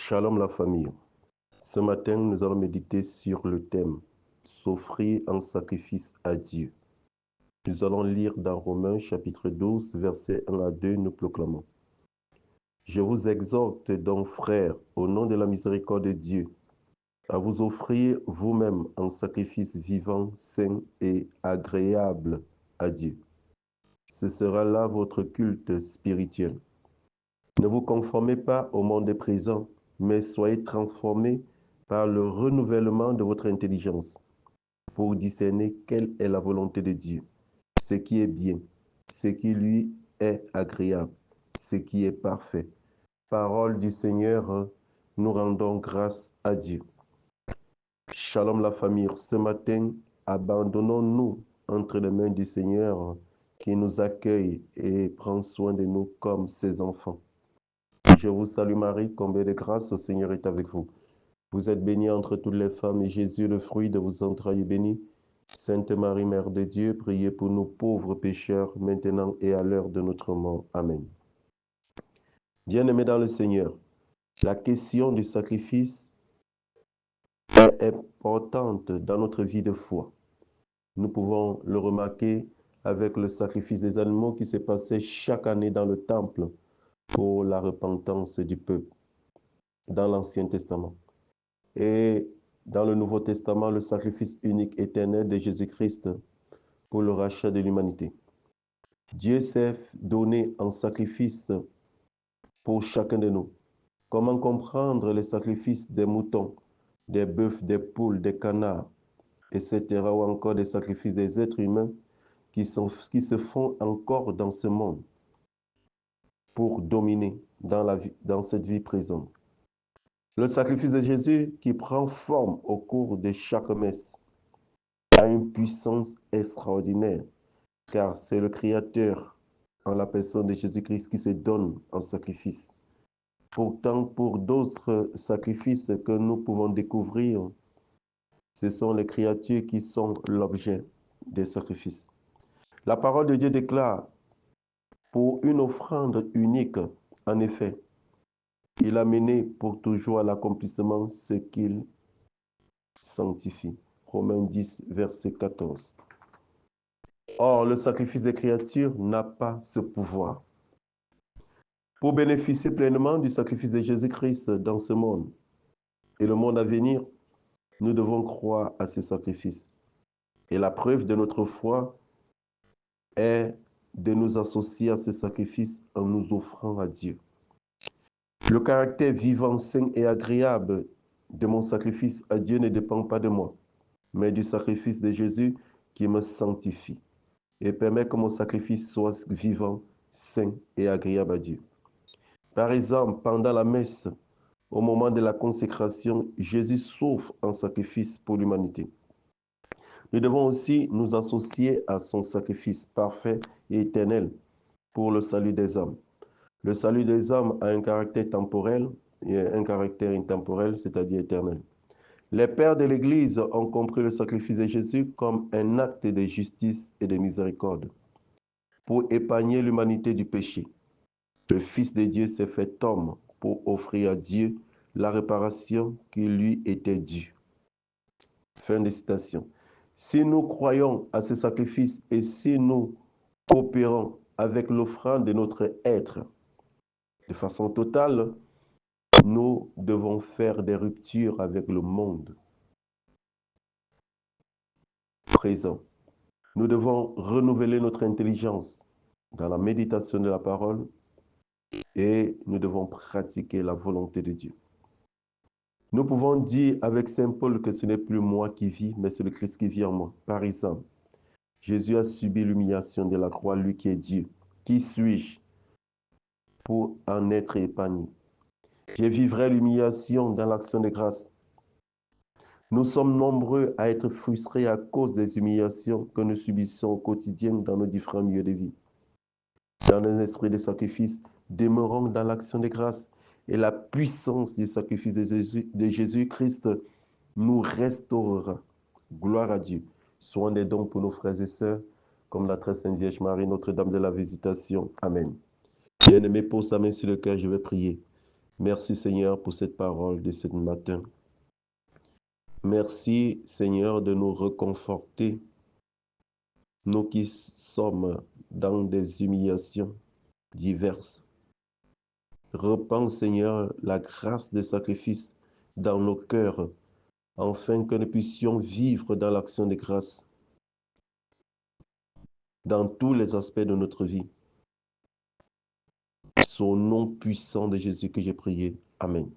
Shalom la famille. Ce matin, nous allons méditer sur le thème « S'offrir en sacrifice à Dieu ». Nous allons lire dans Romains chapitre 12, versets 1 à 2, nous proclamons. Je vous exhorte donc, frères, au nom de la miséricorde de Dieu, à vous offrir vous-même en sacrifice vivant, saint et agréable à Dieu. Ce sera là votre culte spirituel. Ne vous conformez pas au monde présent, mais soyez transformés par le renouvellement de votre intelligence pour discerner quelle est la volonté de Dieu, ce qui est bien, ce qui lui est agréable, ce qui est parfait. Parole du Seigneur, nous rendons grâce à Dieu. Shalom la famille, ce matin, abandonnons-nous entre les mains du Seigneur qui nous accueille et prend soin de nous comme ses enfants. Je vous salue Marie, combien de grâce, le Seigneur est avec vous. Vous êtes bénie entre toutes les femmes et Jésus, le fruit de vos entrailles, est béni. Sainte Marie, Mère de Dieu, priez pour nous pauvres pécheurs, maintenant et à l'heure de notre mort. Amen. Bien-aimés dans le Seigneur, la question du sacrifice est importante dans notre vie de foi. Nous pouvons le remarquer avec le sacrifice des animaux qui s'est passé chaque année dans le temple pour la repentance du peuple, dans l'Ancien Testament. Et dans le Nouveau Testament, le sacrifice unique éternel de Jésus-Christ pour le rachat de l'humanité. Dieu s'est donné en sacrifice pour chacun de nous. Comment comprendre les sacrifices des moutons, des bœufs, des poules, des canards, etc., ou encore des sacrifices des êtres humains qui se font encore dans ce monde pour dominer dans cette vie présente. Le sacrifice de Jésus qui prend forme au cours de chaque messe a une puissance extraordinaire, car c'est le Créateur, en la personne de Jésus-Christ, qui se donne en sacrifice. Pourtant, pour d'autres sacrifices que nous pouvons découvrir, ce sont les créatures qui sont l'objet des sacrifices. La parole de Dieu déclare, pour une offrande unique, en effet, il a mené pour toujours à l'accomplissement ce qu'il sanctifie. Romains 10, verset 14. Or, le sacrifice des créatures n'a pas ce pouvoir. Pour bénéficier pleinement du sacrifice de Jésus-Christ dans ce monde et le monde à venir, nous devons croire à ce sacrifice. Et la preuve de notre foi est de nous associer à ce sacrifice en nous offrant à Dieu. Le caractère vivant, sain et agréable de mon sacrifice à Dieu ne dépend pas de moi, mais du sacrifice de Jésus qui me sanctifie et permet que mon sacrifice soit vivant, sain et agréable à Dieu. Par exemple, pendant la messe, au moment de la consécration, Jésus s'offre en sacrifice pour l'humanité. Nous devons aussi nous associer à son sacrifice parfait et éternel pour le salut des hommes. Le salut des hommes a un caractère temporel et un caractère intemporel, c'est-à-dire éternel. Les pères de l'Église ont compris le sacrifice de Jésus comme un acte de justice et de miséricorde pour épargner l'humanité du péché. Le Fils de Dieu s'est fait homme pour offrir à Dieu la réparation qui lui était due. Fin de citation. Si nous croyons à ce sacrifice et si nous coopérons avec l'offrande de notre être de façon totale, nous devons faire des ruptures avec le monde présent. Nous devons renouveler notre intelligence dans la méditation de la parole et nous devons pratiquer la volonté de Dieu. Nous pouvons dire avec Saint Paul que ce n'est plus moi qui vis, mais c'est le Christ qui vit en moi. Par exemple, Jésus a subi l'humiliation de la croix, lui qui est Dieu. Qui suis-je pour en être épargné? Je vivrai l'humiliation dans l'action de grâce. Nous sommes nombreux à être frustrés à cause des humiliations que nous subissons au quotidien dans nos différents milieux de vie. Dans un esprit de sacrifice, demeurons dans l'action de grâce et la puissance du sacrifice de Jésus-Christ nous restaurera. Gloire à Dieu. Soins des dons pour nos frères et sœurs, comme la très sainte Vierge Marie, Notre-Dame de la Visitation. Amen. Bien-aimé, pose sa main sur le cœur, je vais prier. Merci Seigneur pour cette parole de ce matin. Merci Seigneur de nous reconforter, nous qui sommes dans des humiliations diverses. Repends Seigneur la grâce des sacrifices dans nos cœurs, afin que nous puissions vivre dans l'action de grâce, dans tous les aspects de notre vie. C'est au nom puissant de Jésus que j'ai prié. Amen.